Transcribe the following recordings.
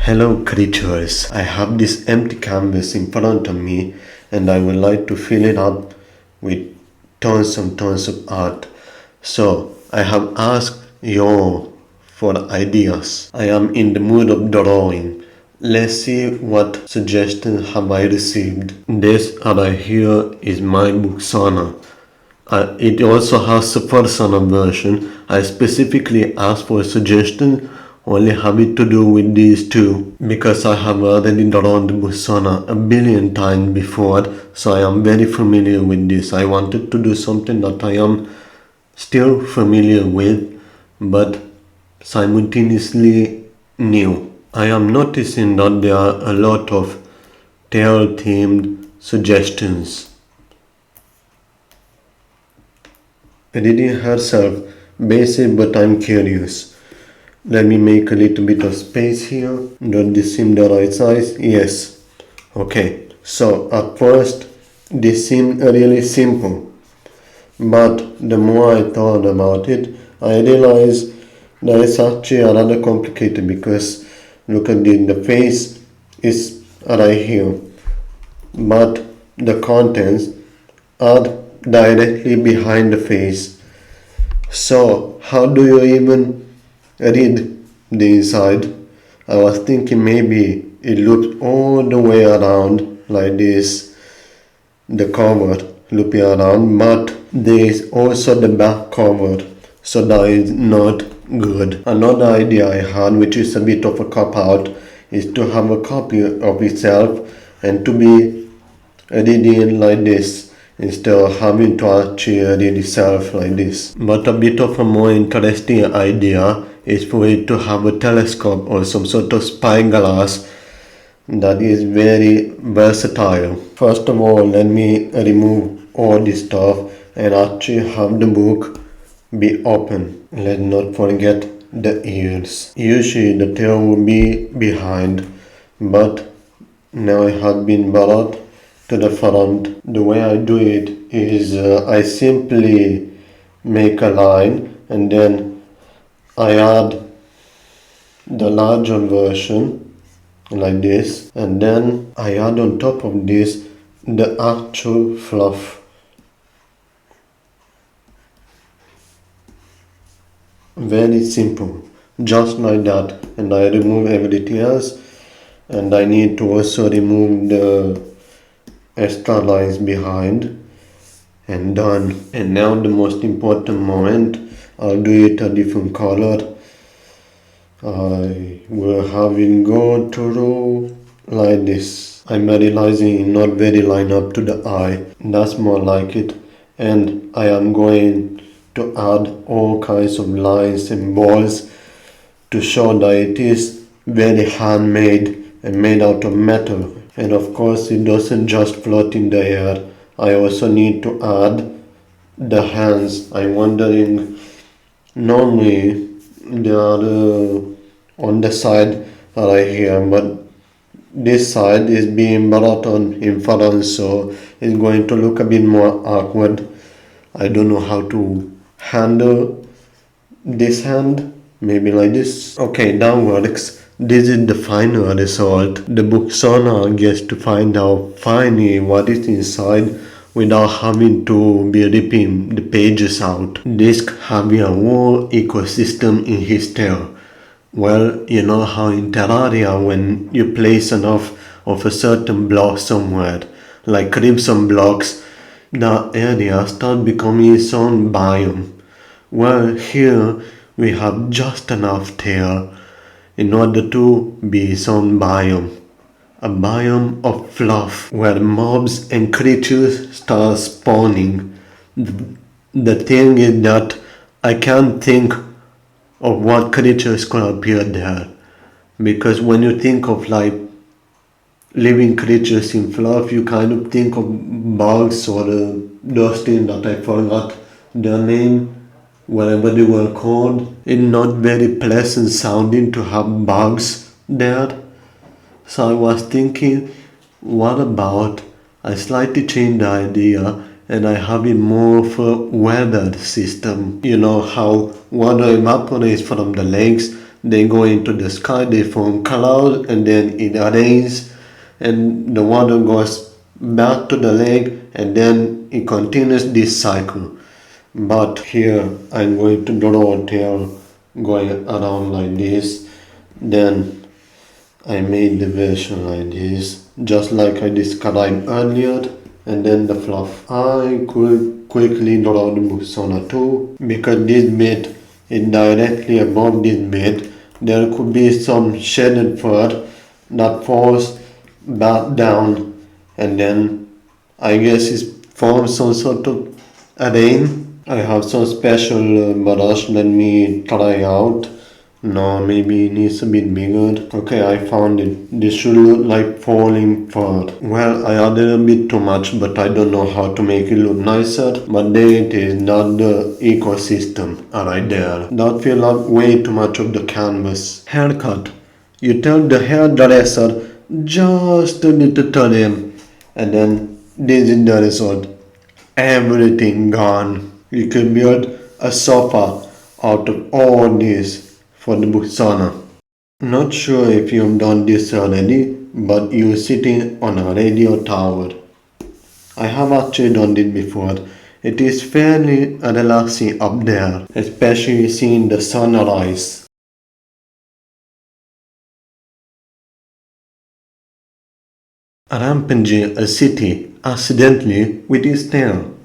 Hello creatures, I have this empty canvas in front of me and I would like to fill it up with tons and tons of art. So I have asked you for ideas. I am in the mood of drawing. Let's see what suggestions have I received. This right here is my booksona. It also has a personal version. I specifically asked for a suggestion only having to do with these two because I have already drawn the booksona a billion times before, so I am very familiar with this. I wanted to do something that I am still familiar with but simultaneously new. I am noticing that there are a lot of tale themed suggestions. Editing herself, basic, but I'm curious. Let me make a little bit of space here. Does this seem the right size? Yes. Okay, so at first this seemed really simple, but the more I thought about it, I realized that it's actually rather complicated because look at the face is right here, but the contents are directly behind the face. So how do you even read the inside? I was thinking maybe it looked all the way around like this, the cover looping around, but there is also the back cover, so that is not good. Another idea I had, which is a bit of a cop out, is to have a copy of itself and to be reading like this instead of having to actually read itself like this. But a bit of a more interesting idea is for it to have a telescope or some sort of spyglass that is very versatile. First of all, let me remove all this stuff and actually have the book be open. Let's not forget the ears. Usually the tail will be behind, but now it has been brought to the front. The way I do it is I simply make a line and then I add the larger version like this, and then I add on top of this the actual fluff. Very simple, just like that, and I remove everything else, and I need to also remove the extra lines behind, and done. And now the most important moment, I'll do it a different color. I will have it go through like this. I'm realizing it not very line up to the eye. That's more like it. And I am going to add all kinds of lines and balls to show that it is very handmade and made out of metal. And of course it doesn't just float in the air. I also need to add the hands. I'm wondering, normally they are on the side right here, but this side is being brought on in front, so it's going to look a bit more awkward. I don't know how to handle this hand. Maybe like this. Okay, that works. This is the final result. The booksona gets to find out finally what is inside without having to be ripping the pages out. Disc having a whole ecosystem in his tail. Well, you know how in Terraria when you place enough of a certain block somewhere, like crimson blocks, that area starts becoming its own biome. Well, here we have just enough tail in order to be its own biome. A biome of fluff where mobs and creatures start spawning. The thing is that I can't think of what creatures could appear there, because when you think of like living creatures in fluff, you kind of think of bugs or those things that I forgot their name, whatever they were called. It's not very pleasant sounding to have bugs there. So I was thinking, what about I slightly change the idea and I have it more of a weathered system. You know how water evaporates from the lakes, they go into the sky, they form clouds, and then it rains, and the water goes back to the lake, and then it continues this cycle. But here I'm going to draw a tail going around like this. Then I made the version like this, just like I described earlier, and then the fluff. I could quickly draw the booksona too, because this bit is directly above this bit. There could be some shaded fur that falls back down, and then I guess it forms some sort of a rain. I have some special brush, let me try out. No, maybe it needs a bit bigger. Okay, I found it. This should look like falling fur. Well, I added a bit too much, but I don't know how to make it look nicer. But there it is, not the ecosystem right there. That fill up way too much of the canvas. Haircut. You tell the hairdresser just a little trim, and then this is the result. Everything gone. You could build a sofa out of all this for the booksona. Not sure if you've done this already, but you're sitting on a radio tower. I have actually done it before. It is fairly relaxing up there, especially seeing the sunrise. Rampaging a city accidentally with his tail.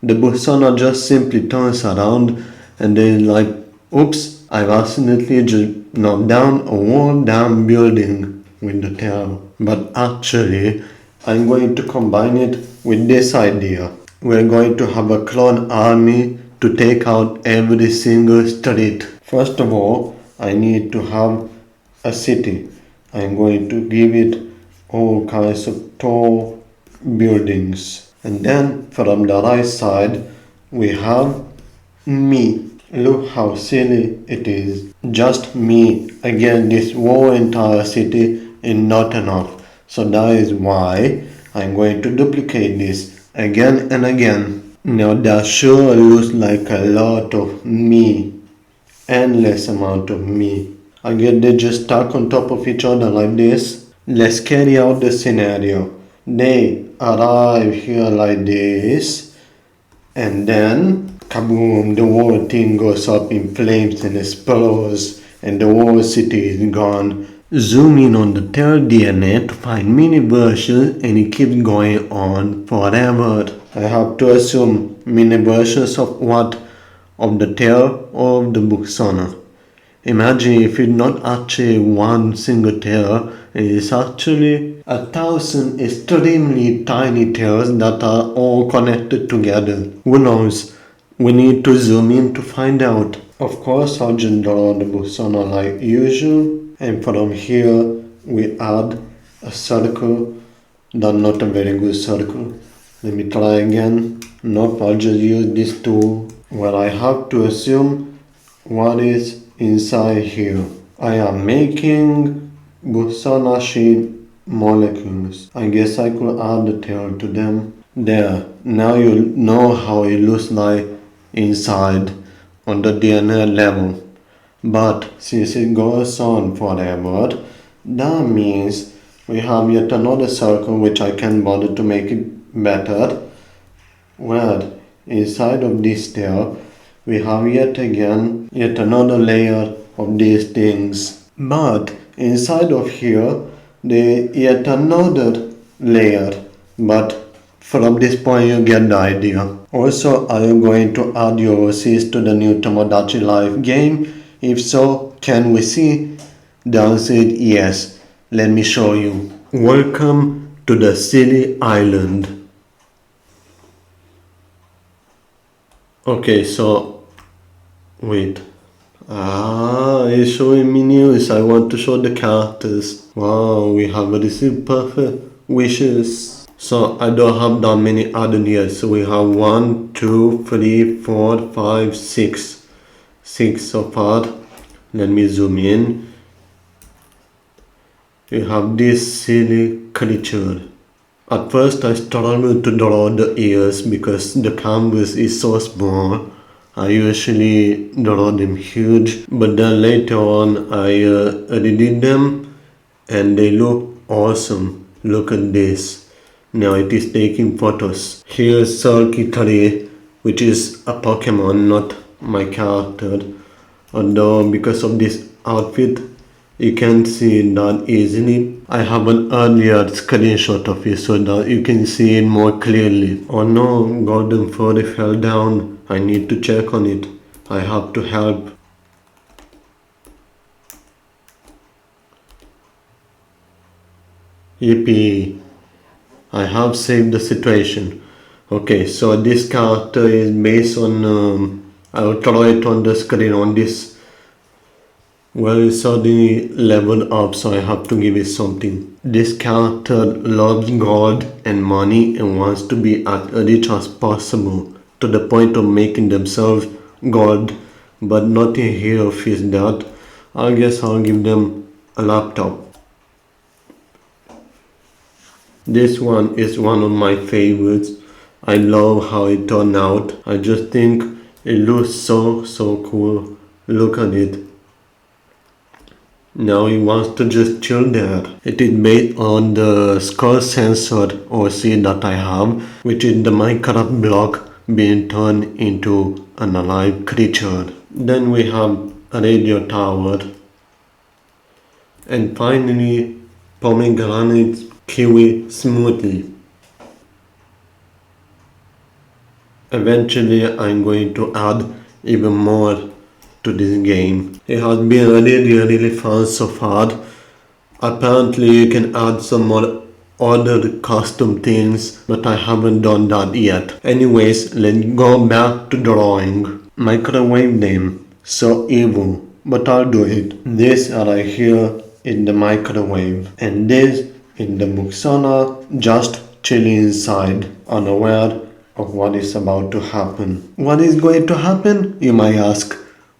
The booksona just simply turns around and then like, oops, I've accidentally just knocked down a whole damn building with the tail. But actually, I'm going to combine it with this idea. We're going to have a clone army to take out every single street. First of all, I need to have a city. I'm going to give it all kinds of tall buildings. And then from the right side, we have me. Look how silly it is. Just me. Again, this whole entire city is not enough. So that is why I'm going to duplicate this again and again. Now that sure looks like a lot of me. Endless amount of me. I get they just stuck on top of each other like this. Let's carry out the scenario. They arrive here like this, and then kaboom, the whole thing goes up in flames and explodes, and the whole city is gone. Zoom in on the third DNA to find mini versions, and it keeps going on forever. I have to assume mini versions of what? Of the tail or of the booksona. Imagine if it's not actually one single tail, it is actually 1,000 extremely tiny tails that are all connected together. Who knows? We need to zoom in to find out. Of course, I'll just draw the booksona like usual, and from here we add a circle. That's not a very good circle. Let me try again. Nope, I'll just use this tool where I have to assume what is inside here. I am making booksona sheet molecules. I guess I could add the tail to them. There. Now you know how it looks like inside on the DNA level. But since it goes on forever, that means we have yet another circle which I can bother to make it better. Where inside of this tail we have yet another layer of these things. But inside of here there yet another layer. But from this point you get the idea. Also, are you going to add your overseas to the new Tomodachi Life game? If so, can we see? The answer is yes. Let me show you. Welcome to the silly island. Okay, so wait. It's showing me news. I want to show the characters. Wow, we have received perfect wishes. So I don't have that many added yet. So we have 1, 2, 3, 4, 5, 6. 6 so far. Let me zoom in. You have this silly creature. At first I struggled to draw the ears because the canvas is so small. I usually draw them huge, but then later on I edited them and they look awesome. Look at this. Now it is taking photos. Here's Sulky, which is a Pokemon, not my character. Although because of this outfit, you can see it that easily. I have an earlier screenshot of it so that you can see it more clearly. Oh no, golden furry fell down. I need to check on it. I have to help. Yippee. I have saved the situation. Okay, so this character is based on, I'll draw it on the screen on this. Well, it's already leveled up, so I have to give it something. This character loves God and money and wants to be as rich as possible to the point of making themselves God, but nothing here fits that. I guess I'll give them a laptop. This one is one of my favorites. I love how it turned out. I just think it looks so cool. Look at it. Now he wants to just chill there. It is based on the skull sensor OC that I have, which is the Minecraft block being turned into an alive creature. Then we have a radio tower. And finally, pomegranate kiwi smoothie. Eventually I'm going to add even more to this game. It has been really fun so far. Apparently you can add some more other custom things, but I haven't done that yet. Anyways, let's go back to drawing. Microwave them. So evil, but I'll do it. This right here in the microwave, and this in the booksona, just chilling inside, unaware of what is about to happen. What is going to happen, you might ask?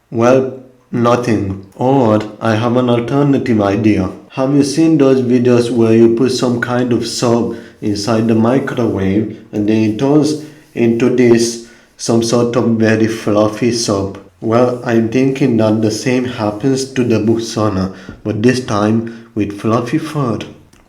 Well, nothing. Or I have an alternative idea. Have you seen those videos where you put some kind of soap inside the microwave and then it turns into this, some sort of very fluffy soap? Well, I'm thinking that the same happens to the booksona, but this time with fluffy fur,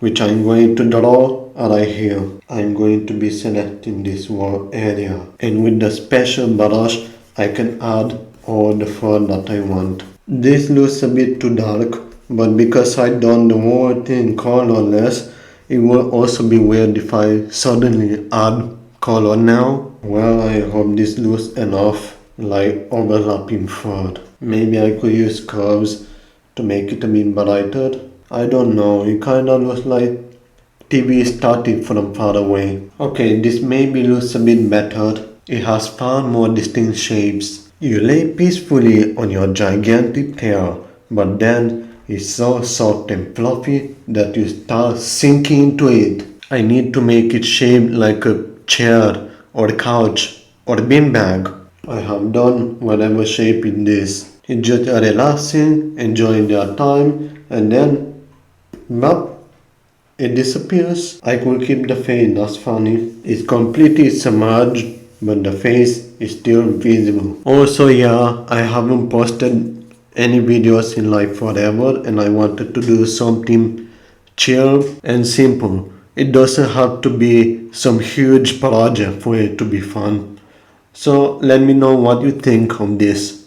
which I'm going to draw right here. I'm going to be selecting this wall area, and with the special brush I can add all the fur that I want. This looks a bit too dark, but because I done the whole thing colorless, it will also be weird if I suddenly add color now. Well, I hope this looks enough like overlapping fur. Maybe I could use curves to make it a bit brighter. I don't know, it kinda looks like TV started from far away. Okay, this maybe looks a bit better. It has far more distinct shapes. You lay peacefully on your gigantic tail, but then it's so soft and fluffy that you start sinking into it. I need to make it shaped like a chair or a couch or a beanbag. I have done whatever shape it is. It's just relaxing, enjoying their time, and then, bop, it disappears. I could keep the face, that's funny. It's completely submerged, but the face is still visible. Also, yeah, I haven't posted any videos in like forever, and I wanted to do something chill and simple. It doesn't have to be some huge project for it to be fun. So let me know what you think of this.